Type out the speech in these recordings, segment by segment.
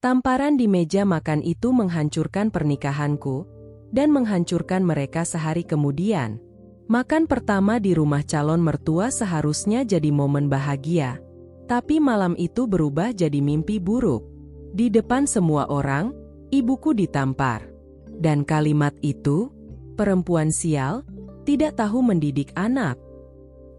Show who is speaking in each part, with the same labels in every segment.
Speaker 1: Tamparan di meja makan itu menghancurkan pernikahanku, dan menghancurkan mereka sehari kemudian. Makan pertama di rumah calon mertua seharusnya jadi momen bahagia. Tapi malam itu berubah jadi mimpi buruk. Di depan semua orang, ibuku ditampar. Dan kalimat itu, perempuan sial, tidak tahu mendidik anak.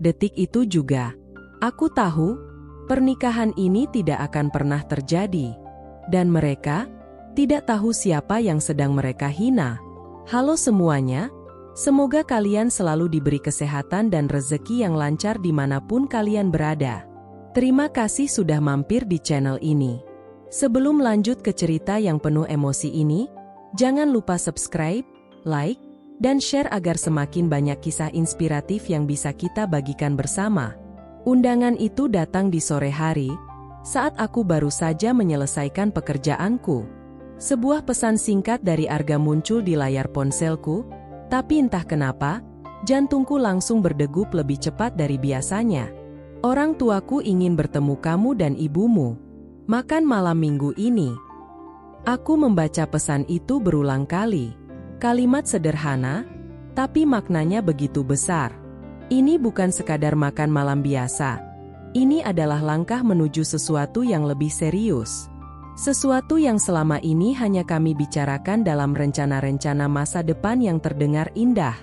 Speaker 1: Detik itu juga, aku tahu, pernikahan ini tidak akan pernah terjadi. Dan mereka tidak tahu siapa yang sedang mereka hina. Halo semuanya, semoga kalian selalu diberi kesehatan dan rezeki yang lancar dimanapun kalian berada. Terima kasih sudah mampir di channel ini. Sebelum lanjut ke cerita yang penuh emosi ini, jangan lupa subscribe, like, dan share agar semakin banyak kisah inspiratif yang bisa kita bagikan bersama. Undangan itu datang di sore hari, saat aku baru saja menyelesaikan pekerjaanku. Sebuah pesan singkat dari Arga muncul di layar ponselku, tapi entah kenapa, jantungku langsung berdegup lebih cepat dari biasanya. Orang tuaku ingin bertemu kamu dan ibumu. Makan malam minggu ini. Aku membaca pesan itu berulang kali. Kalimat sederhana, tapi maknanya begitu besar. Ini bukan sekadar makan malam biasa. Ini adalah langkah menuju sesuatu yang lebih serius. Sesuatu yang selama ini hanya kami bicarakan dalam rencana-rencana masa depan yang terdengar indah.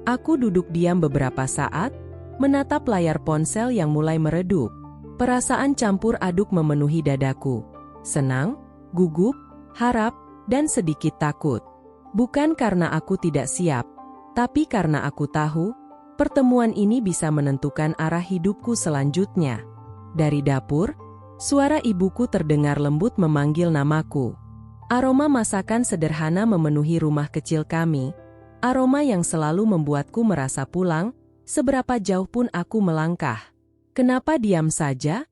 Speaker 1: Aku duduk diam beberapa saat, menatap layar ponsel yang mulai meredup. Perasaan campur aduk memenuhi dadaku. Senang, gugup, harap, dan sedikit takut. Bukan karena aku tidak siap, tapi karena aku tahu, pertemuan ini bisa menentukan arah hidupku selanjutnya. Dari dapur, suara ibuku terdengar lembut memanggil namaku. Aroma masakan sederhana memenuhi rumah kecil kami, aroma yang selalu membuatku merasa pulang, seberapa jauh pun aku melangkah. Kenapa diam saja?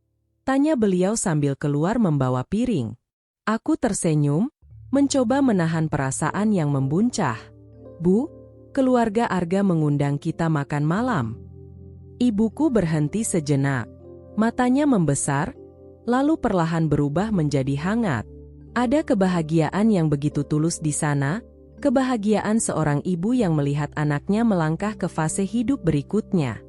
Speaker 1: Tanya beliau sambil keluar membawa piring. Aku tersenyum, mencoba menahan perasaan yang membuncah. Bu, keluarga Arga mengundang kita makan malam. Ibuku berhenti sejenak. Matanya membesar, lalu perlahan berubah menjadi hangat. Ada kebahagiaan yang begitu tulus di sana, kebahagiaan seorang ibu yang melihat anaknya melangkah ke fase hidup berikutnya.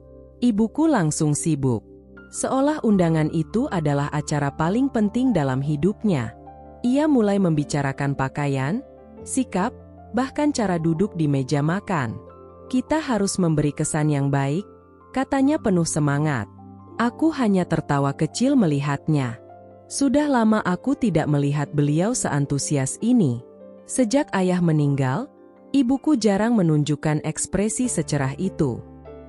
Speaker 1: Ibuku langsung sibuk. Seolah undangan itu adalah acara paling penting dalam hidupnya. Ia mulai membicarakan pakaian, sikap, bahkan cara duduk di meja makan. Kita harus memberi kesan yang baik, katanya penuh semangat. Aku hanya tertawa kecil melihatnya. Sudah lama aku tidak melihat beliau seantusias ini. Sejak ayah meninggal, ibuku jarang menunjukkan ekspresi secerah itu.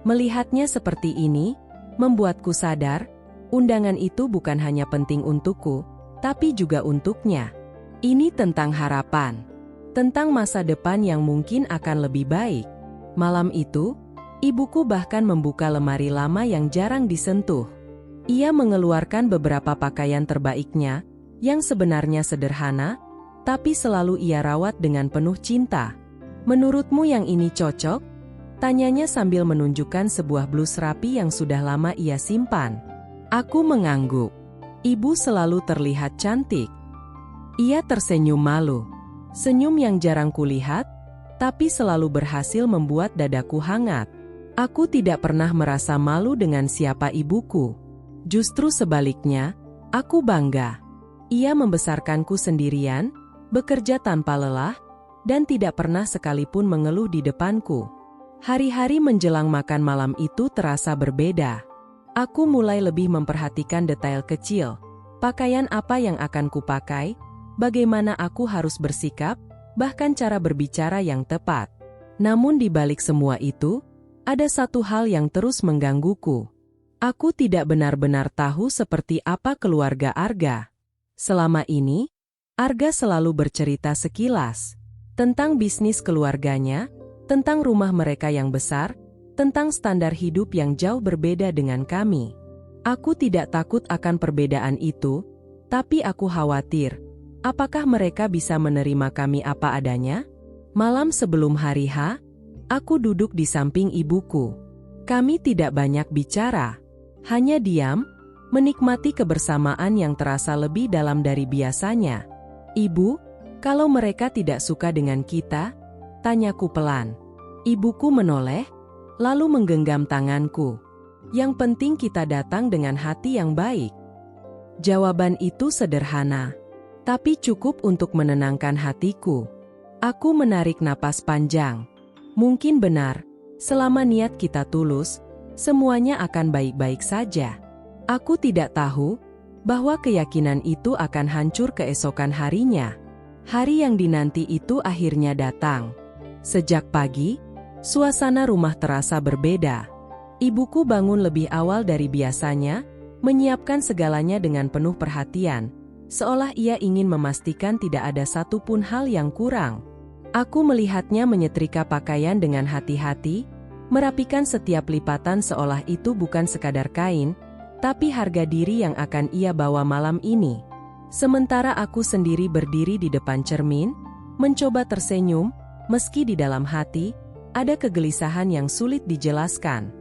Speaker 1: Melihatnya seperti ini, membuatku sadar, undangan itu bukan hanya penting untukku, tapi juga untuknya. Ini tentang harapan. Tentang masa depan yang mungkin akan lebih baik. Malam itu, ibuku bahkan membuka lemari lama yang jarang disentuh. Ia mengeluarkan beberapa pakaian terbaiknya, yang sebenarnya sederhana, tapi selalu ia rawat dengan penuh cinta. Menurutmu yang ini cocok? Tanyanya sambil menunjukkan sebuah blus rapi yang sudah lama ia simpan. Aku mengangguk. Ibu selalu terlihat cantik. Ia tersenyum malu. Senyum yang jarang kulihat, tapi selalu berhasil membuat dadaku hangat. Aku tidak pernah merasa malu dengan siapa ibuku. Justru sebaliknya, aku bangga. Ia membesarkanku sendirian, bekerja tanpa lelah, dan tidak pernah sekalipun mengeluh di depanku. Hari-hari menjelang makan malam itu terasa berbeda. Aku mulai lebih memperhatikan detail kecil. Pakaian apa yang akan kupakai, bagaimana aku harus bersikap, bahkan cara berbicara yang tepat. Namun di balik semua itu, ada satu hal yang terus menggangguku. Aku tidak benar-benar tahu seperti apa keluarga Arga. Selama ini, Arga selalu bercerita sekilas tentang bisnis keluarganya, tentang rumah mereka yang besar, tentang standar hidup yang jauh berbeda dengan kami. Aku tidak takut akan perbedaan itu, tapi aku khawatir, apakah mereka bisa menerima kami apa adanya? Malam sebelum hari H, aku duduk di samping ibuku. Kami tidak banyak bicara, hanya diam, menikmati kebersamaan yang terasa lebih dalam dari biasanya. "Ibu, kalau mereka tidak suka dengan kita?" tanyaku pelan. Ibuku menoleh, lalu menggenggam tanganku. "Yang penting kita datang dengan hati yang baik." Jawaban itu sederhana, tapi cukup untuk menenangkan hatiku. Aku menarik napas panjang. Mungkin benar, selama niat kita tulus, semuanya akan baik-baik saja. Aku tidak tahu bahwa keyakinan itu akan hancur keesokan harinya. Hari yang dinanti itu akhirnya datang. Sejak pagi, suasana rumah terasa berbeda. Ibuku bangun lebih awal dari biasanya, menyiapkan segalanya dengan penuh perhatian, seolah ia ingin memastikan tidak ada satupun hal yang kurang. Aku melihatnya menyetrika pakaian dengan hati-hati, merapikan setiap lipatan seolah itu bukan sekadar kain, tapi harga diri yang akan ia bawa malam ini. Sementara aku sendiri berdiri di depan cermin, mencoba tersenyum, meski di dalam hati, ada kegelisahan yang sulit dijelaskan.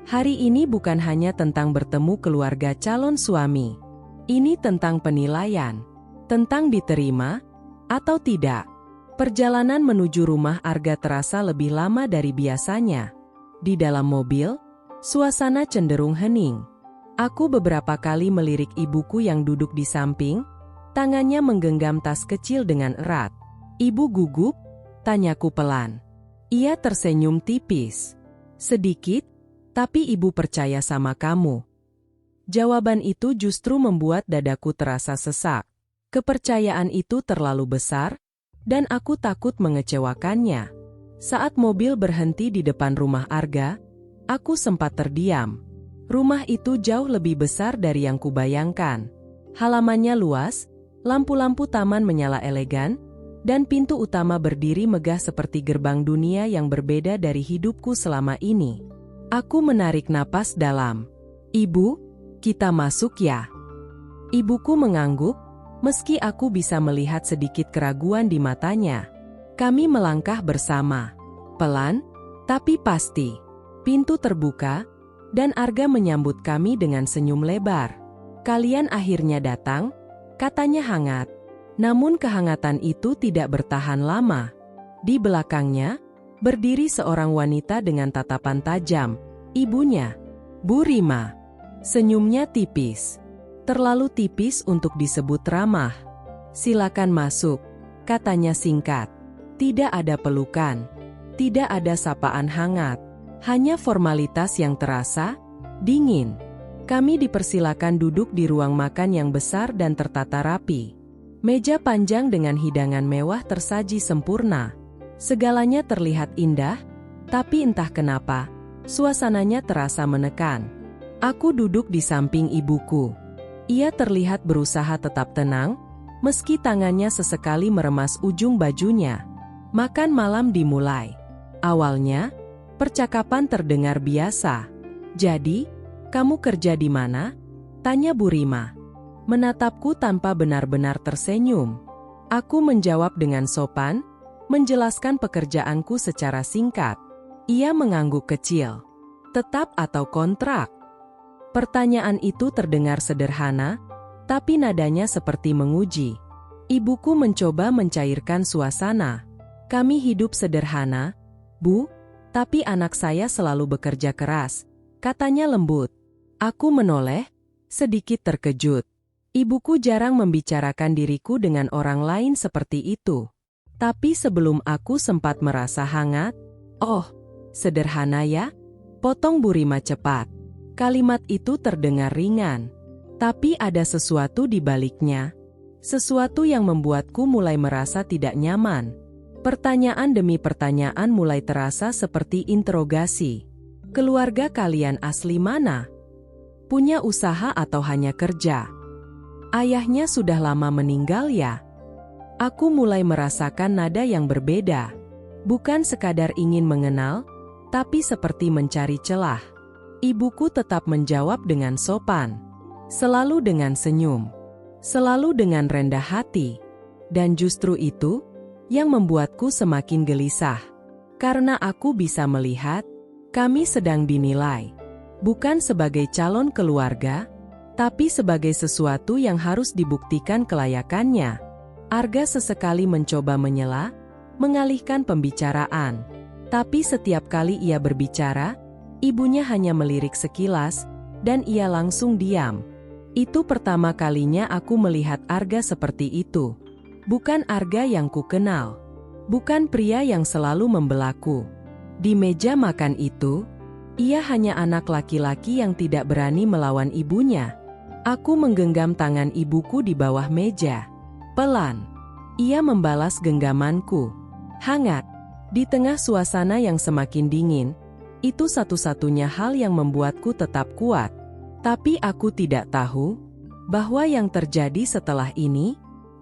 Speaker 1: Hari ini bukan hanya tentang bertemu keluarga calon suami. Ini tentang penilaian, tentang diterima atau tidak. Perjalanan menuju rumah Arga terasa lebih lama dari biasanya. Di dalam mobil, suasana cenderung hening. Aku beberapa kali melirik ibuku yang duduk di samping, tangannya menggenggam tas kecil dengan erat. "Ibu gugup?" tanyaku pelan. Ia tersenyum tipis. "Sedikit, tapi ibu percaya sama kamu." Jawaban itu justru membuat dadaku terasa sesak. Kepercayaan itu terlalu besar, dan aku takut mengecewakannya. Saat mobil berhenti di depan rumah Arga, aku sempat terdiam. Rumah itu jauh lebih besar dari yang kubayangkan. Halamannya luas, lampu-lampu taman menyala elegan, dan pintu utama berdiri megah seperti gerbang dunia yang berbeda dari hidupku selama ini. Aku menarik napas dalam. "Ibu, kita masuk ya?" Ibuku mengangguk, meski aku bisa melihat sedikit keraguan di matanya. Kami melangkah bersama. Pelan, tapi pasti. Pintu terbuka, dan Arga menyambut kami dengan senyum lebar. "Kalian akhirnya datang," katanya hangat. Namun kehangatan itu tidak bertahan lama. Di belakangnya, berdiri seorang wanita dengan tatapan tajam. Ibunya, Bu Rima. Senyumnya tipis. Terlalu tipis untuk disebut ramah. "Silakan masuk," katanya singkat. Tidak ada pelukan. Tidak ada sapaan hangat. Hanya formalitas yang terasa dingin. Kami dipersilakan duduk di ruang makan yang besar dan tertata rapi. Meja panjang dengan hidangan mewah tersaji sempurna. Segalanya terlihat indah, tapi entah kenapa, suasananya terasa menekan. Aku duduk di samping ibuku. Ia terlihat berusaha tetap tenang, meski tangannya sesekali meremas ujung bajunya. Makan malam dimulai. Awalnya, percakapan terdengar biasa. "Jadi, kamu kerja di mana?" tanya Bu Rima. Menatapku tanpa benar-benar tersenyum. Aku menjawab dengan sopan, menjelaskan pekerjaanku secara singkat. Ia mengangguk kecil. "Tetap atau kontrak?" Pertanyaan itu terdengar sederhana, tapi nadanya seperti menguji. Ibuku mencoba mencairkan suasana. "Kami hidup sederhana, Bu, tapi anak saya selalu bekerja keras," katanya lembut. Aku menoleh, sedikit terkejut. Ibuku jarang membicarakan diriku dengan orang lain seperti itu. Tapi sebelum aku sempat merasa hangat, "Oh, sederhana ya?" potong Bu Rima cepat. Kalimat itu terdengar ringan, tapi ada sesuatu di baliknya. Sesuatu yang membuatku mulai merasa tidak nyaman. Pertanyaan demi pertanyaan mulai terasa seperti interogasi. "Keluarga kalian asli mana? Punya usaha atau hanya kerja? Ayahnya sudah lama meninggal ya?" Aku mulai merasakan nada yang berbeda. Bukan sekadar ingin mengenal, tapi seperti mencari celah. Ibuku tetap menjawab dengan sopan. Selalu dengan senyum. Selalu dengan rendah hati. Dan justru itu yang membuatku semakin gelisah. Karena aku bisa melihat, kami sedang dinilai. Bukan sebagai calon keluarga, tapi sebagai sesuatu yang harus dibuktikan kelayakannya. Arga sesekali mencoba menyela, mengalihkan pembicaraan. Tapi setiap kali ia berbicara, ibunya hanya melirik sekilas, dan ia langsung diam. Itu pertama kalinya aku melihat Arga seperti itu. Bukan Arga yang kukenal. Bukan pria yang selalu membelaku. Di meja makan itu, ia hanya anak laki-laki yang tidak berani melawan ibunya. Aku menggenggam tangan ibuku di bawah meja. Pelan, ia membalas genggamanku. Hangat, di tengah suasana yang semakin dingin, itu satu-satunya hal yang membuatku tetap kuat. Tapi aku tidak tahu bahwa yang terjadi setelah ini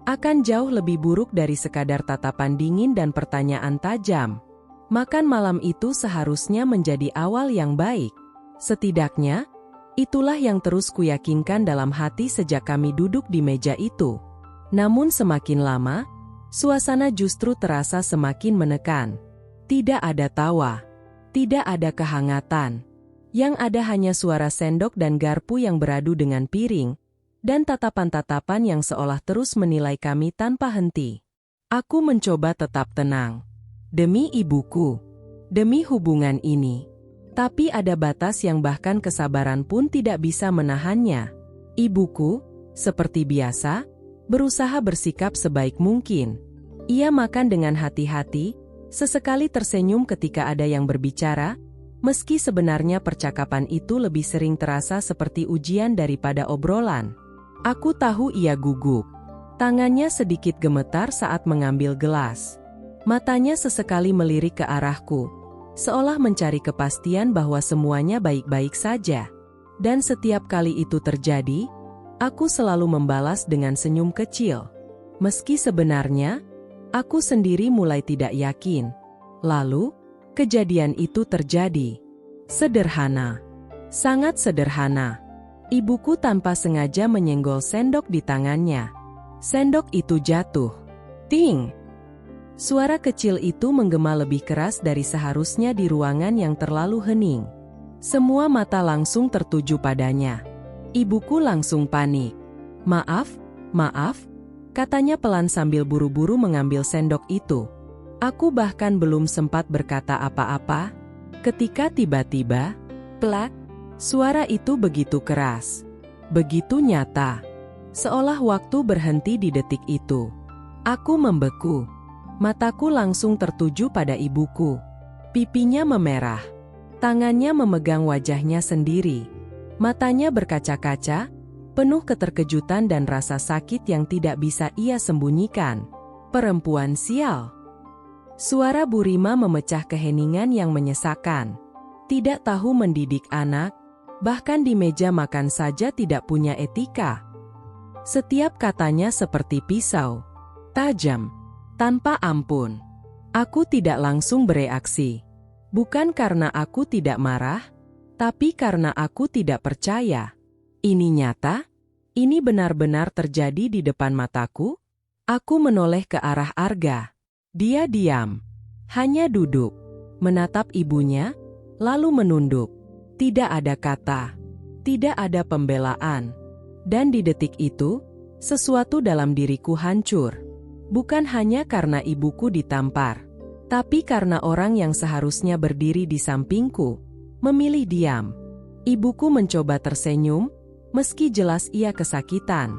Speaker 1: akan jauh lebih buruk dari sekadar tatapan dingin dan pertanyaan tajam. Makan malam itu seharusnya menjadi awal yang baik. Setidaknya, itulah yang terus kuyakinkan dalam hati sejak kami duduk di meja itu. Namun semakin lama, suasana justru terasa semakin menekan. Tidak ada tawa, tidak ada kehangatan. Yang ada hanya suara sendok dan garpu yang beradu dengan piring, dan tatapan-tatapan yang seolah terus menilai kami tanpa henti. Aku mencoba tetap tenang. Demi ibuku, demi hubungan ini. Tapi ada batas yang bahkan kesabaran pun tidak bisa menahannya. Ibuku, seperti biasa, berusaha bersikap sebaik mungkin. Ia makan dengan hati-hati, sesekali tersenyum ketika ada yang berbicara, meski sebenarnya percakapan itu lebih sering terasa seperti ujian daripada obrolan. Aku tahu ia gugup. Tangannya sedikit gemetar saat mengambil gelas. Matanya sesekali melirik ke arahku, seolah mencari kepastian bahwa semuanya baik-baik saja. Dan setiap kali itu terjadi, aku selalu membalas dengan senyum kecil. Meski sebenarnya, aku sendiri mulai tidak yakin. Lalu, kejadian itu terjadi. Sederhana. Sangat sederhana. Ibuku tanpa sengaja menyenggol sendok di tangannya. Sendok itu jatuh. Ting! Suara kecil itu menggema lebih keras dari seharusnya di ruangan yang terlalu hening. Semua mata langsung tertuju padanya. Ibuku langsung panik. Maaf, katanya pelan sambil buru-buru mengambil sendok itu. Aku bahkan belum sempat berkata apa-apa, ketika tiba-tiba, plak, suara itu begitu keras, begitu nyata, seolah waktu berhenti di detik itu. Aku membeku, mataku langsung tertuju pada ibuku. Pipinya memerah, tangannya memegang wajahnya sendiri. Matanya berkaca-kaca, penuh keterkejutan dan rasa sakit yang tidak bisa ia sembunyikan. Perempuan sial. Suara Bu Rima memecah keheningan yang menyesakan. Tidak tahu mendidik anak, bahkan di meja makan saja tidak punya etika. Setiap katanya seperti pisau, tajam, tanpa ampun. Aku tidak langsung bereaksi. Bukan karena aku tidak marah, tapi karena aku tidak percaya. Ini nyata? Ini benar-benar terjadi di depan mataku? Aku menoleh ke arah Arga. Dia diam. Hanya duduk. Menatap ibunya, lalu menunduk. Tidak ada kata. Tidak ada pembelaan. Dan di detik itu, sesuatu dalam diriku hancur. Bukan hanya karena ibuku ditampar, tapi karena orang yang seharusnya berdiri di sampingku memilih diam. Ibuku mencoba tersenyum, meski jelas ia kesakitan.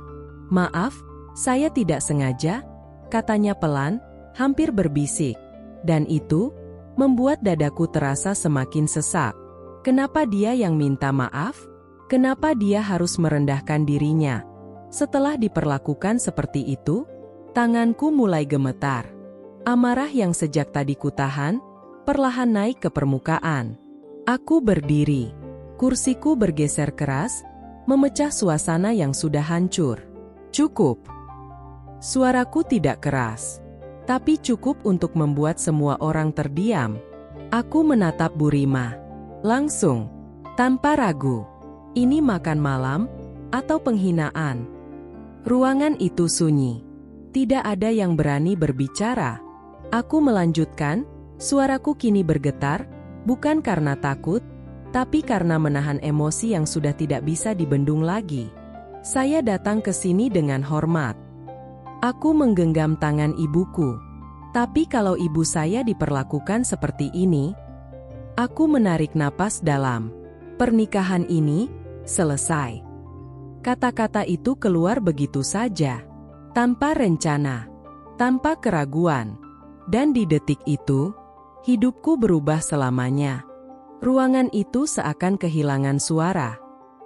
Speaker 1: Maaf, saya tidak sengaja, katanya pelan, hampir berbisik. Dan itu membuat dadaku terasa semakin sesak. Kenapa dia yang minta maaf? Kenapa dia harus merendahkan dirinya? Setelah diperlakukan seperti itu, tanganku mulai gemetar. Amarah yang sejak tadi kutahan, perlahan naik ke permukaan. Aku berdiri. Kursiku bergeser keras, memecah suasana yang sudah hancur. Cukup. Suaraku tidak keras, tapi cukup untuk membuat semua orang terdiam. Aku menatap Bu Rima. Langsung, tanpa ragu. Ini makan malam, atau penghinaan? Ruangan itu sunyi. Tidak ada yang berani berbicara. Aku melanjutkan, suaraku kini bergetar, bukan karena takut, tapi karena menahan emosi yang sudah tidak bisa dibendung lagi. Saya datang ke sini dengan hormat. Aku menggenggam tangan ibuku. Tapi kalau ibu saya diperlakukan seperti ini, aku menarik napas dalam. Pernikahan ini selesai. Kata-kata itu keluar begitu saja, tanpa rencana, tanpa keraguan. Dan di detik itu, hidupku berubah selamanya. Ruangan itu seakan kehilangan suara.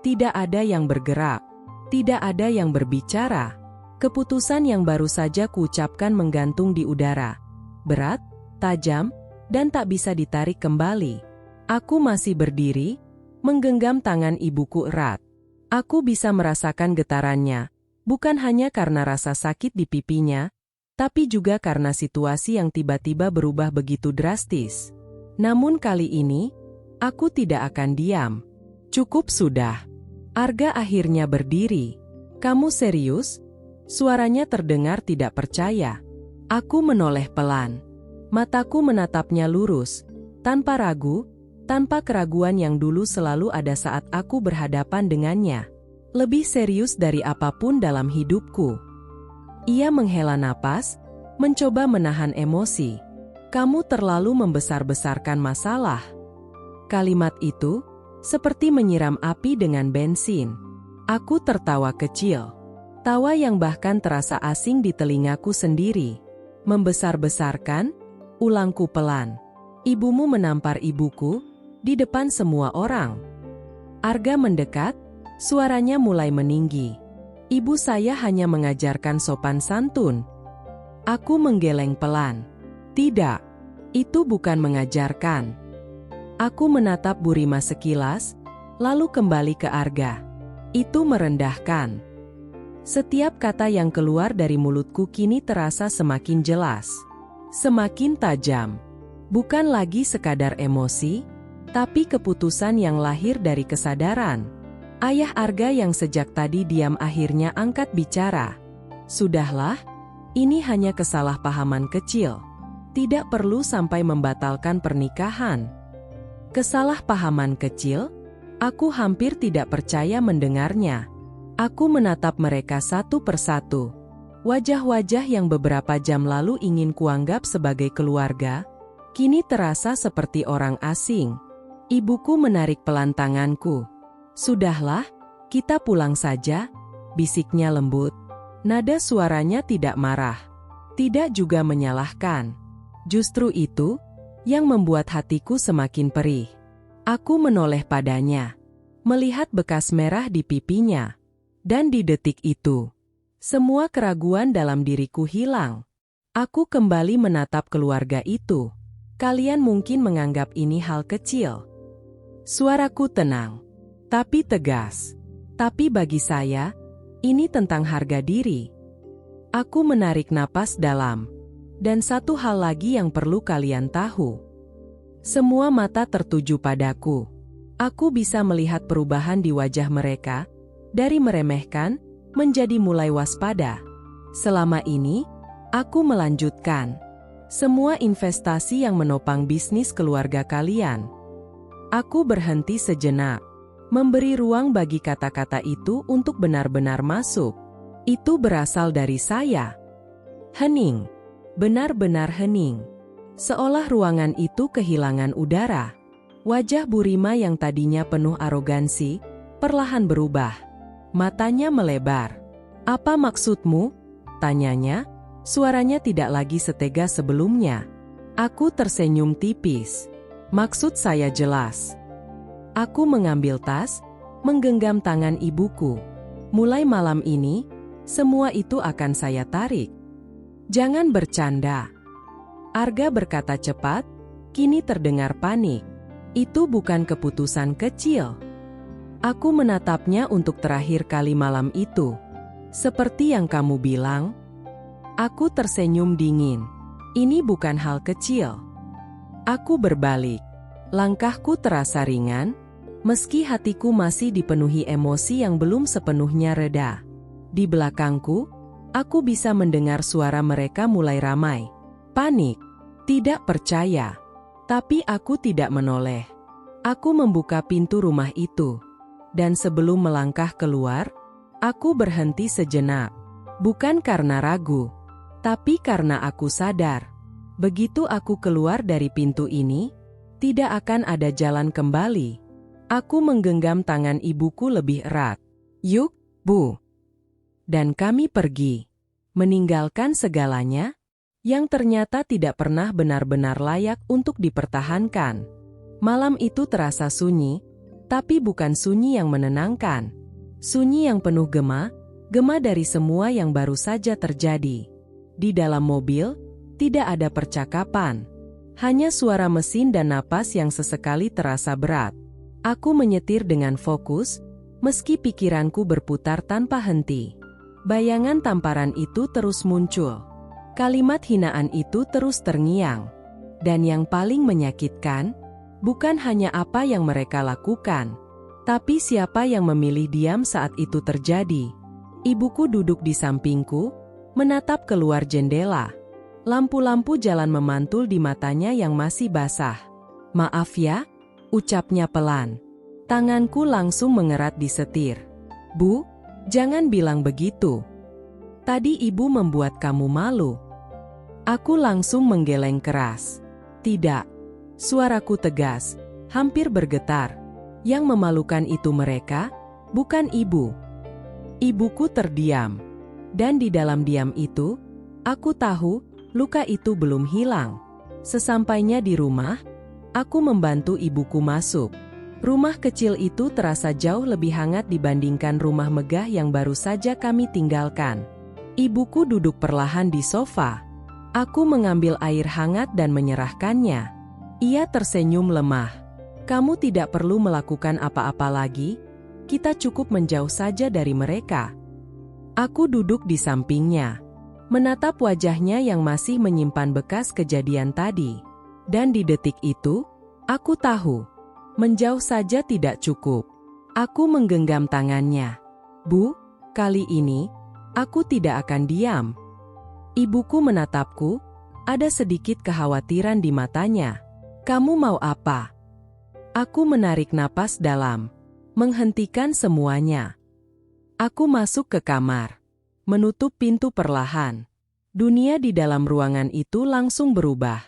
Speaker 1: Tidak ada yang bergerak, tidak ada yang berbicara. Keputusan yang baru saja kuucapkan menggantung di udara. Berat, tajam, dan tak bisa ditarik kembali. Aku masih berdiri, menggenggam tangan ibuku erat. Aku bisa merasakan getarannya, bukan hanya karena rasa sakit di pipinya, tapi juga karena situasi yang tiba-tiba berubah begitu drastis. Namun kali ini, aku tidak akan diam. Cukup sudah. Arga akhirnya berdiri. Kamu serius? Suaranya terdengar tidak percaya. Aku menoleh pelan. Mataku menatapnya lurus, tanpa ragu, tanpa keraguan yang dulu selalu ada saat aku berhadapan dengannya. Lebih serius dari apapun dalam hidupku. Ia menghela napas, mencoba menahan emosi. Kamu terlalu membesar-besarkan masalah. Kalimat itu seperti menyiram api dengan bensin. Aku tertawa kecil. Tawa yang bahkan terasa asing di telingaku sendiri. Membesar-besarkan? Ulangku pelan. Ibumu menampar ibuku di depan semua orang. Arga mendekat, suaranya mulai meninggi. Ibu saya hanya mengajarkan sopan santun. Aku menggeleng pelan. Tidak, itu bukan mengajarkan. Aku menatap Bu Rima sekilas, lalu kembali ke Arga. Itu merendahkan. Setiap kata yang keluar dari mulutku kini terasa semakin jelas. Semakin tajam. Bukan lagi sekadar emosi, tapi keputusan yang lahir dari kesadaran. Ayah Arga yang sejak tadi diam akhirnya angkat bicara. Sudahlah, ini hanya kesalahpahaman kecil. Tidak perlu sampai membatalkan pernikahan. Kesalahpahaman kecil? Aku hampir tidak percaya mendengarnya. Aku menatap mereka satu persatu. Wajah-wajah yang beberapa jam lalu ingin kuanggap sebagai keluarga, kini terasa seperti orang asing. Ibuku menarik pelan tanganku. Sudahlah, kita pulang saja, bisiknya lembut. Nada suaranya tidak marah, tidak juga menyalahkan. Justru itu yang membuat hatiku semakin perih. Aku menoleh padanya, melihat bekas merah di pipinya. Dan di detik itu, semua keraguan dalam diriku hilang. Aku kembali menatap keluarga itu. Kalian mungkin menganggap ini hal kecil. Suaraku tenang, tapi tegas. Tapi bagi saya, ini tentang harga diri. Aku menarik napas dalam. Dan satu hal lagi yang perlu kalian tahu. Semua mata tertuju padaku. Aku bisa melihat perubahan di wajah mereka, dari meremehkan, menjadi mulai waspada. Selama ini, aku melanjutkan semua investasi yang menopang bisnis keluarga kalian. Aku berhenti sejenak. Memberi ruang bagi kata-kata itu untuk benar-benar masuk. Itu berasal dari saya. Hening. Benar-benar hening. Seolah ruangan itu kehilangan udara. Wajah Bu Rima yang tadinya penuh arogansi, perlahan berubah. Matanya melebar. Apa maksudmu? Tanyanya. Suaranya tidak lagi setegas sebelumnya. Aku tersenyum tipis. Maksud saya jelas. Aku mengambil tas, menggenggam tangan ibuku. Mulai malam ini, semua itu akan saya tarik. Jangan bercanda. Arga berkata cepat, kini terdengar panik. Itu bukan keputusan kecil. Aku menatapnya untuk terakhir kali malam itu. Seperti yang kamu bilang. Aku tersenyum dingin. Ini bukan hal kecil. Aku berbalik. Langkahku terasa ringan, meski hatiku masih dipenuhi emosi yang belum sepenuhnya reda. Di belakangku, aku bisa mendengar suara mereka mulai ramai. Panik, tidak percaya. Tapi aku tidak menoleh. Aku membuka pintu rumah itu. Dan sebelum melangkah keluar, aku berhenti sejenak. Bukan karena ragu, tapi karena aku sadar. Begitu aku keluar dari pintu ini, tidak akan ada jalan kembali. Aku menggenggam tangan ibuku lebih erat. Yuk, Bu. Dan kami pergi, meninggalkan segalanya yang ternyata tidak pernah benar-benar layak untuk dipertahankan. Malam itu terasa sunyi, tapi bukan sunyi yang menenangkan. Sunyi yang penuh gema dari semua yang baru saja terjadi. Di dalam mobil, tidak ada percakapan. Hanya suara mesin dan napas yang sesekali terasa berat. Aku menyetir dengan fokus, meski pikiranku berputar tanpa henti. Bayangan tamparan itu terus muncul. Kalimat hinaan itu terus terngiang. Dan yang paling menyakitkan, bukan hanya apa yang mereka lakukan, tapi siapa yang memilih diam saat itu terjadi. Ibuku duduk di sampingku, menatap keluar jendela. Lampu-lampu jalan memantul di matanya yang masih basah. "Maaf ya," ucapnya pelan. Tanganku langsung mengerat di setir. "Bu, jangan bilang begitu. Tadi ibu membuat kamu malu." Aku langsung menggeleng keras. "Tidak." Suaraku tegas, hampir bergetar. Yang memalukan itu mereka, bukan ibu. Ibuku terdiam. Dan di dalam diam itu, aku tahu luka itu belum hilang. Sesampainya di rumah, aku membantu ibuku masuk. Rumah kecil itu terasa jauh lebih hangat dibandingkan rumah megah yang baru saja kami tinggalkan. Ibuku duduk perlahan di sofa. Aku mengambil air hangat dan menyerahkannya. Ia tersenyum lemah. "Kamu tidak perlu melakukan apa-apa lagi. Kita cukup menjauh saja dari mereka." Aku duduk di sampingnya, menatap wajahnya yang masih menyimpan bekas kejadian tadi. Dan di detik itu, aku tahu, menjauh saja tidak cukup. Aku menggenggam tangannya. "Bu, kali ini, aku tidak akan diam." Ibuku menatapku, ada sedikit kekhawatiran di matanya. "Kamu mau apa?" Aku menarik napas dalam, menghentikan semuanya. Aku masuk ke kamar, menutup pintu perlahan. Dunia di dalam ruangan itu langsung berubah.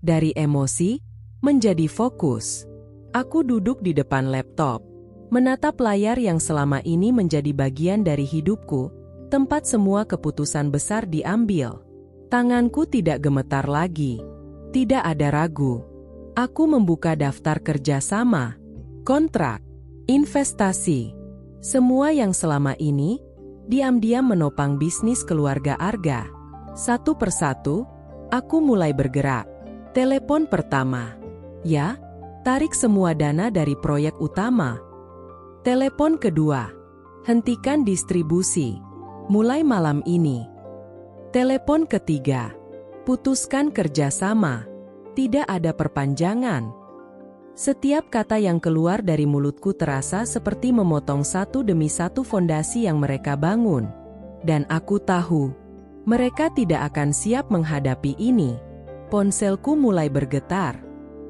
Speaker 1: Dari emosi, menjadi fokus. Aku duduk di depan laptop, menatap layar yang selama ini menjadi bagian dari hidupku, tempat semua keputusan besar diambil. Tanganku tidak gemetar lagi. Tidak ada ragu. Aku membuka daftar kerjasama, kontrak, investasi. Semua yang selama ini, diam-diam menopang bisnis keluarga Arga. Satu persatu, aku mulai bergerak. Telepon pertama. "Ya, tarik semua dana dari proyek utama." Telepon kedua. "Hentikan distribusi. Mulai malam ini." Telepon ketiga. "Putuskan kerjasama. Tidak ada perpanjangan." Setiap kata yang keluar dari mulutku terasa seperti memotong satu demi satu fondasi yang mereka bangun. Dan aku tahu, mereka tidak akan siap menghadapi ini. Ponselku mulai bergetar.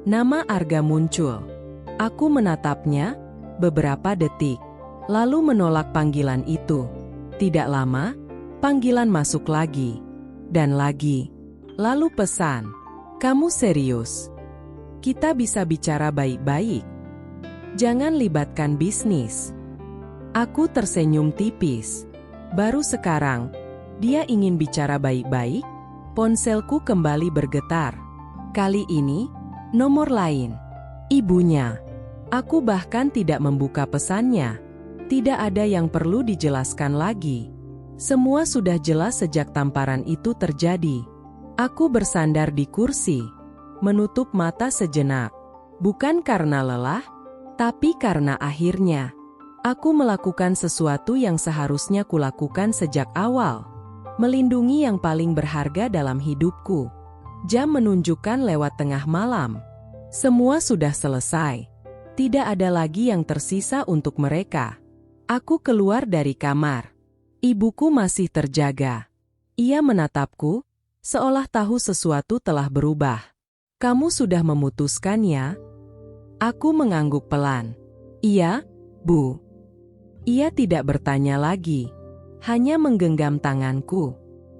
Speaker 1: Nama Arga muncul. Aku menatapnya beberapa detik, lalu menolak panggilan itu. Tidak lama, panggilan masuk lagi. Dan lagi. Lalu pesan, "Kamu serius? Kita bisa bicara baik-baik. Jangan libatkan bisnis." Aku tersenyum tipis. Baru sekarang, dia ingin bicara baik-baik. Ponselku kembali bergetar. Kali ini, nomor lain. Ibunya. Aku bahkan tidak membuka pesannya. Tidak ada yang perlu dijelaskan lagi. Semua sudah jelas sejak tamparan itu terjadi. Aku bersandar di kursi, menutup mata sejenak. Bukan karena lelah, tapi karena akhirnya aku melakukan sesuatu yang seharusnya kulakukan sejak awal. Melindungi yang paling berharga dalam hidupku. Jam menunjukkan lewat tengah malam. Semua sudah selesai. Tidak ada lagi yang tersisa untuk mereka. Aku keluar dari kamar. Ibuku masih terjaga. Ia menatapku, seolah tahu sesuatu telah berubah. "Kamu sudah memutuskan ya?" Aku mengangguk pelan. "Iya, Bu." Ia tidak bertanya lagi. hanya menggenggam tanganku.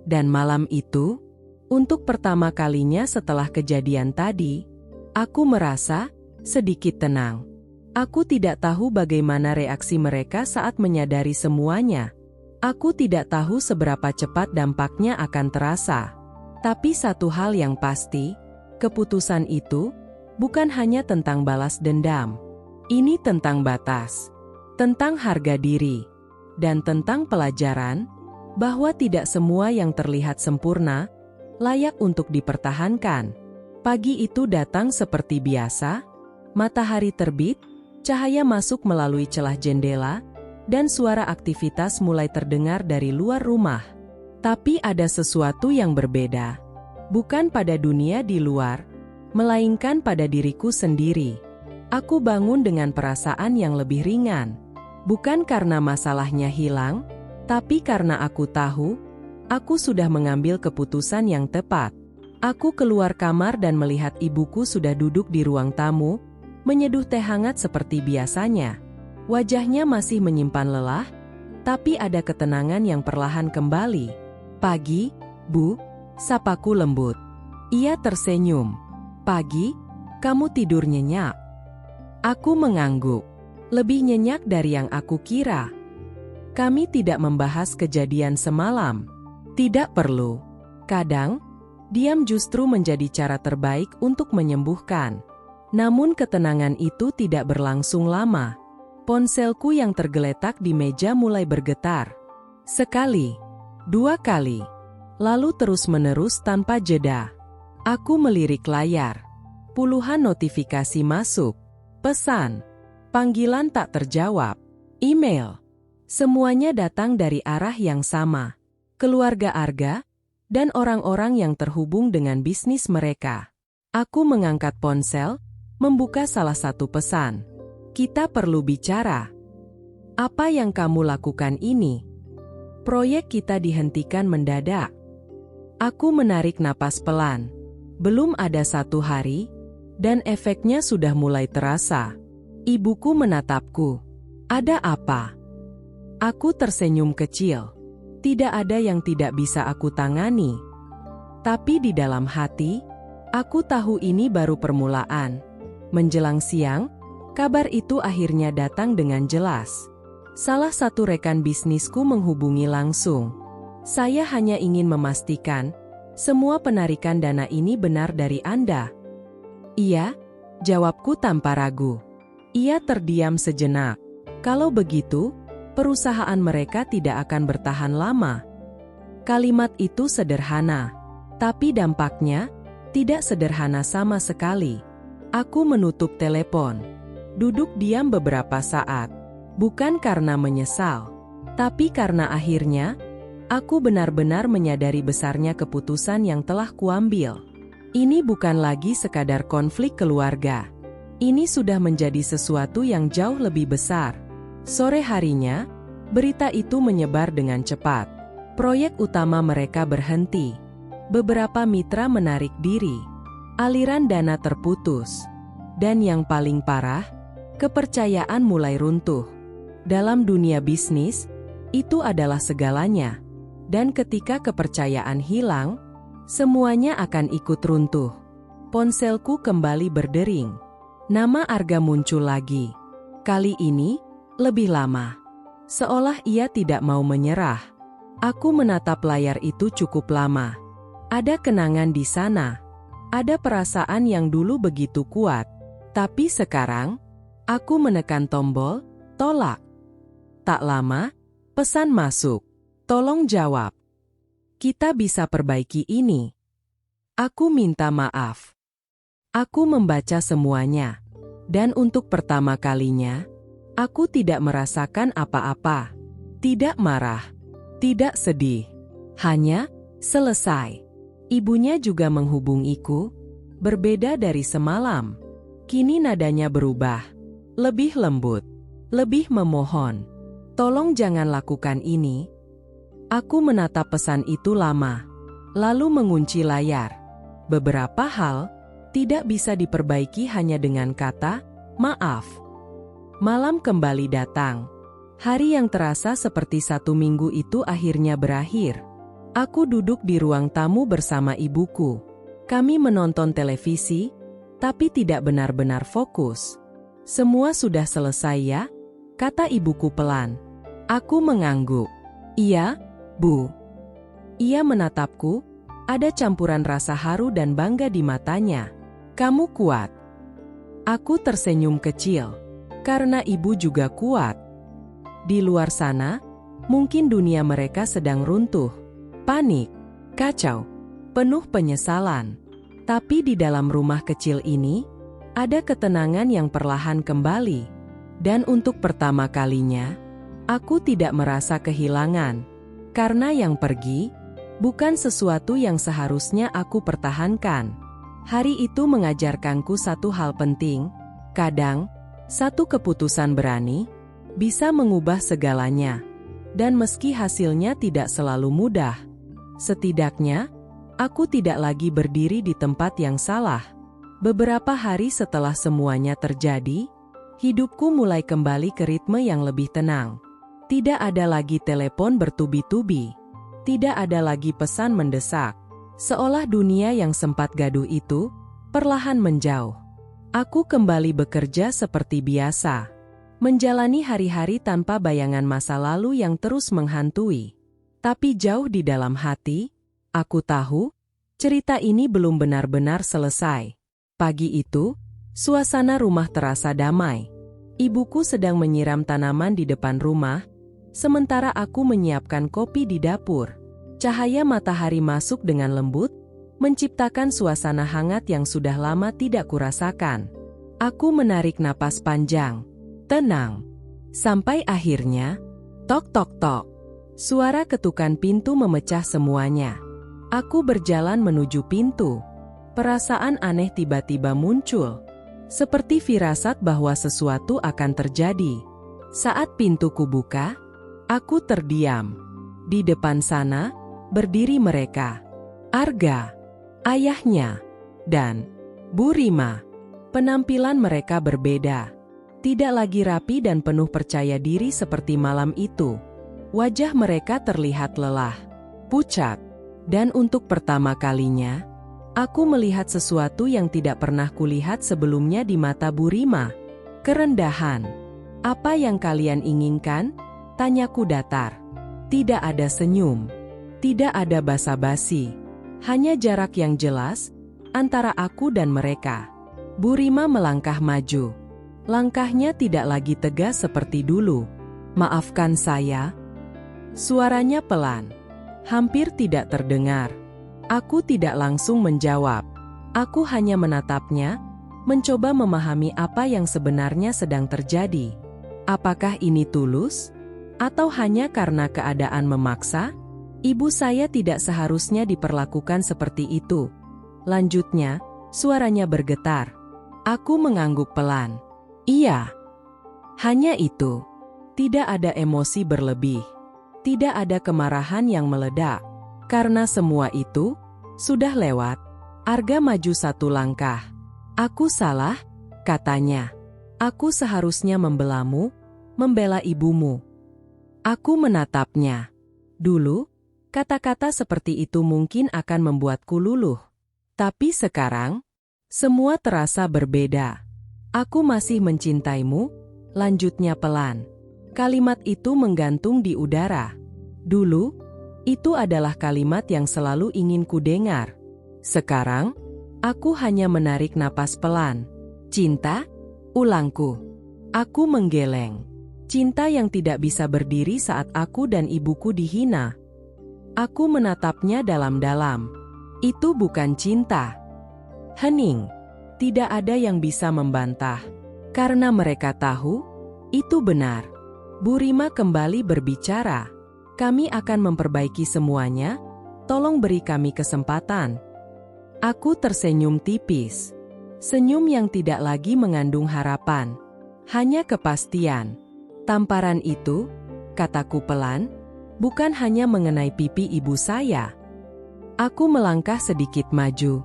Speaker 1: Dan malam itu, untuk pertama kalinya setelah kejadian tadi, aku merasa sedikit tenang. Aku tidak tahu bagaimana reaksi mereka saat menyadari semuanya. Aku tidak tahu seberapa cepat dampaknya akan terasa. Tapi satu hal yang pasti, keputusan itu bukan hanya tentang balas dendam. Ini tentang batas, tentang harga diri, dan tentang pelajaran bahwa tidak semua yang terlihat sempurna layak untuk dipertahankan. Pagi itu datang seperti biasa, matahari terbit, cahaya masuk melalui celah jendela, dan suara aktivitas mulai terdengar dari luar rumah. Tapi ada sesuatu yang berbeda. Bukan pada dunia di luar, melainkan pada diriku sendiri. Aku bangun dengan perasaan yang lebih ringan. Bukan karena masalahnya hilang, tapi karena aku tahu, aku sudah mengambil keputusan yang tepat. Aku keluar kamar dan melihat ibuku sudah duduk di ruang tamu, menyeduh teh hangat seperti biasanya. Wajahnya masih menyimpan lelah, tapi ada ketenangan yang perlahan kembali. "Pagi, Bu," sapaku lembut. Ia tersenyum. "Pagi, kamu tidur nyenyak?" Aku mengangguk. "Lebih nyenyak dari yang aku kira." "Kami tidak membahas kejadian semalam." "Tidak perlu. Kadang, diam justru menjadi cara terbaik untuk menyembuhkan." Namun ketenangan itu tidak berlangsung lama. Ponselku yang tergeletak di meja mulai bergetar. Sekali, dua kali, lalu terus-menerus tanpa jeda. Aku melirik layar. Puluhan notifikasi masuk. Pesan, panggilan tak terjawab, email. Semuanya datang dari arah yang sama. Keluarga Arga, dan orang-orang yang terhubung dengan bisnis mereka. Aku mengangkat ponsel, membuka salah satu pesan. "Kita perlu bicara." "Apa yang kamu lakukan ini?" "Proyek kita dihentikan mendadak." Aku menarik napas pelan. Belum ada 1 hari, dan efeknya sudah mulai terasa. Ibuku menatapku. "Ada apa?" Aku tersenyum kecil. Tidak ada yang tidak bisa aku tangani. Tapi di dalam hati, aku tahu ini baru permulaan. Menjelang siang, kabar itu akhirnya datang dengan jelas. Salah satu rekan bisnisku menghubungi langsung. "Saya hanya ingin memastikan, semua penarikan dana ini benar dari Anda?" "Iya," jawabku tanpa ragu. Ia terdiam sejenak. "Kalau begitu, perusahaan mereka tidak akan bertahan lama." Kalimat itu sederhana, tapi dampaknya tidak sederhana sama sekali. Aku menutup telepon. Duduk diam beberapa saat, bukan karena menyesal, tapi karena akhirnya, aku benar-benar menyadari besarnya keputusan yang telah kuambil. Ini bukan lagi sekadar konflik keluarga. Ini sudah menjadi sesuatu yang jauh lebih besar. Sore harinya, berita itu menyebar dengan cepat. Proyek utama mereka berhenti. Beberapa mitra menarik diri. Aliran dana terputus. Dan yang paling parah, kepercayaan mulai runtuh. Dalam dunia bisnis, itu adalah segalanya. Dan ketika kepercayaan hilang, semuanya akan ikut runtuh. Ponselku kembali berdering. Nama Arga muncul lagi. Kali ini, lebih lama. Seolah ia tidak mau menyerah. Aku menatap layar itu cukup lama. Ada kenangan di sana. Ada perasaan yang dulu begitu kuat. Tapi sekarang, aku menekan tombol, tolak. Tak lama, pesan masuk. "Tolong jawab. Kita bisa perbaiki ini." Aku minta maaf. Aku membaca semuanya. Dan untuk pertama kalinya, aku tidak merasakan apa-apa. Tidak marah. Tidak sedih. Hanya, selesai. Ibunya juga menghubungiku. Berbeda dari semalam. Kini nadanya berubah. Lebih lembut. Lebih memohon. "Tolong jangan lakukan ini." Aku menatap pesan itu lama. Lalu mengunci layar. Beberapa hal tidak bisa diperbaiki hanya dengan kata, "maaf." Malam kembali datang. Hari yang terasa seperti 1 minggu itu akhirnya berakhir. Aku duduk di ruang tamu bersama ibuku. Kami menonton televisi, tapi tidak benar-benar fokus. "Semua sudah selesai ya?" kata ibuku pelan. Aku mengangguk. "Iya, Bu." Ia menatapku, ada campuran rasa haru dan bangga di matanya. "Kamu kuat." Aku tersenyum kecil. Karena ibu juga kuat. Di luar sana, mungkin dunia mereka sedang runtuh. Panik, kacau, penuh penyesalan. Tapi di dalam rumah kecil ini, ada ketenangan yang perlahan kembali. Dan untuk pertama kalinya, aku tidak merasa kehilangan. Karena yang pergi, bukan sesuatu yang seharusnya aku pertahankan. Hari itu mengajarkanku satu hal penting. Kadang, satu keputusan berani bisa mengubah segalanya. Dan meski hasilnya tidak selalu mudah, setidaknya, aku tidak lagi berdiri di tempat yang salah. Beberapa hari setelah semuanya terjadi, hidupku mulai kembali ke ritme yang lebih tenang. Tidak ada lagi telepon bertubi-tubi. Tidak ada lagi pesan mendesak. Seolah dunia yang sempat gaduh itu perlahan menjauh. Aku kembali bekerja seperti biasa. Menjalani hari-hari tanpa bayangan masa lalu yang terus menghantui. Tapi jauh di dalam hati, aku tahu, cerita ini belum benar-benar selesai. Pagi itu, suasana rumah terasa damai. Ibuku sedang menyiram tanaman di depan rumah, sementara aku menyiapkan kopi di dapur. Cahaya matahari masuk dengan lembut, menciptakan suasana hangat yang sudah lama tidak kurasakan. Aku menarik napas panjang. Tenang. Sampai akhirnya, tok tok tok. Suara ketukan pintu memecah semuanya. Aku berjalan menuju pintu. Perasaan aneh tiba-tiba muncul. Seperti firasat bahwa sesuatu akan terjadi. Saat pintuku buka, aku terdiam. Di depan sana, berdiri mereka. Arga, ayahnya, dan Bu Rima. Penampilan mereka berbeda. Tidak lagi rapi dan penuh percaya diri seperti malam itu. Wajah mereka terlihat lelah, pucat, dan untuk pertama kalinya, aku melihat sesuatu yang tidak pernah kulihat sebelumnya di mata Bu Rima. Kerendahan. "Apa yang kalian inginkan?" tanyaku datar. Tidak ada senyum. Tidak ada basa-basi. Hanya jarak yang jelas antara aku dan mereka. Bu Rima melangkah maju. Langkahnya tidak lagi tegas seperti dulu. "Maafkan saya." Suaranya pelan. Hampir tidak terdengar. Aku tidak langsung menjawab. Aku hanya menatapnya, mencoba memahami apa yang sebenarnya sedang terjadi. Apakah ini tulus? Atau hanya karena keadaan memaksa? "Ibu saya tidak seharusnya diperlakukan seperti itu." Lanjutnya, suaranya bergetar. Aku mengangguk pelan. "Iya." Hanya itu. Tidak ada emosi berlebih. Tidak ada kemarahan yang meledak. Karena semua itu sudah lewat. Arga maju 1 langkah. "Aku salah," katanya. "Aku seharusnya membelamu, membela ibumu." Aku menatapnya. Dulu, kata-kata seperti itu mungkin akan membuatku luluh. Tapi sekarang, semua terasa berbeda. "Aku masih mencintaimu," lanjutnya pelan. Kalimat itu menggantung di udara. Dulu, itu adalah kalimat yang selalu ingin ku dengar. Sekarang, aku hanya menarik napas pelan. "Cinta?" ulangku. Aku menggeleng. Cinta yang tidak bisa berdiri saat aku dan ibuku dihina. Aku menatapnya dalam-dalam. Itu bukan cinta. Hening. Tidak ada yang bisa membantah. Karena mereka tahu, itu benar. Bu Rima kembali berbicara. "Kami akan memperbaiki semuanya, tolong beri kami kesempatan." Aku tersenyum tipis. Senyum yang tidak lagi mengandung harapan. Hanya kepastian. Tamparan itu, kataku pelan, bukan hanya mengenai pipi ibu saya. Aku melangkah sedikit maju.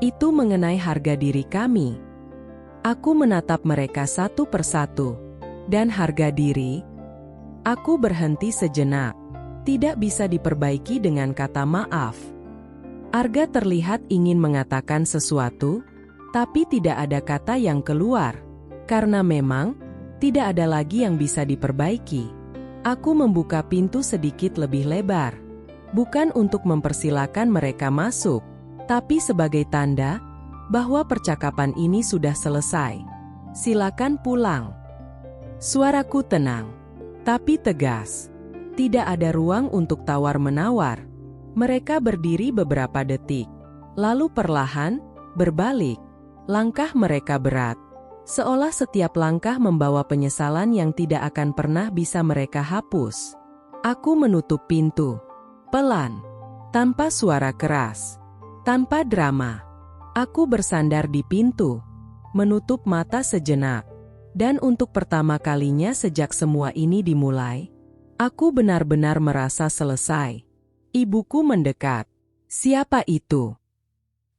Speaker 1: Itu mengenai harga diri kami. Aku menatap mereka satu persatu. Dan harga diri? Aku berhenti sejenak. Tidak bisa diperbaiki dengan kata maaf. Arga terlihat ingin mengatakan sesuatu, tapi tidak ada kata yang keluar. Karena memang, tidak ada lagi yang bisa diperbaiki. Aku membuka pintu sedikit lebih lebar. Bukan untuk mempersilakan mereka masuk, tapi sebagai tanda bahwa percakapan ini sudah selesai. Silakan pulang. Suaraku tenang, tapi tegas. Tidak ada ruang untuk tawar-menawar. Mereka berdiri beberapa detik, lalu perlahan berbalik. Langkah mereka berat, seolah setiap langkah membawa penyesalan yang tidak akan pernah bisa mereka hapus. Aku menutup pintu, pelan, tanpa suara keras, tanpa drama. Aku bersandar di pintu, menutup mata sejenak, dan untuk pertama kalinya sejak semua ini dimulai, aku benar-benar merasa selesai. Ibuku mendekat. Siapa itu?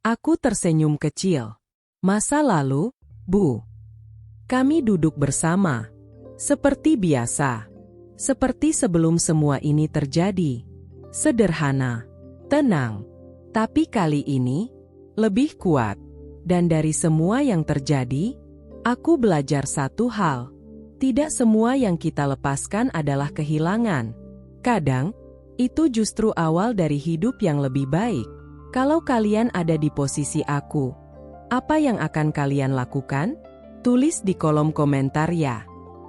Speaker 1: Aku tersenyum kecil. Masa lalu, Bu. Kami duduk bersama. Seperti biasa. Seperti sebelum semua ini terjadi. Sederhana. Tenang. Tapi kali ini, lebih kuat. Dan dari semua yang terjadi, aku belajar satu hal. Tidak semua yang kita lepaskan adalah kehilangan. Kadang, itu justru awal dari hidup yang lebih baik. Kalau kalian ada di posisi aku, apa yang akan kalian lakukan? Tulis di kolom komentar ya.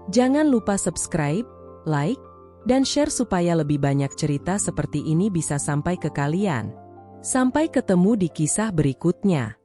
Speaker 1: Jangan lupa subscribe, like, dan share supaya lebih banyak cerita seperti ini bisa sampai ke kalian. Sampai ketemu di kisah berikutnya.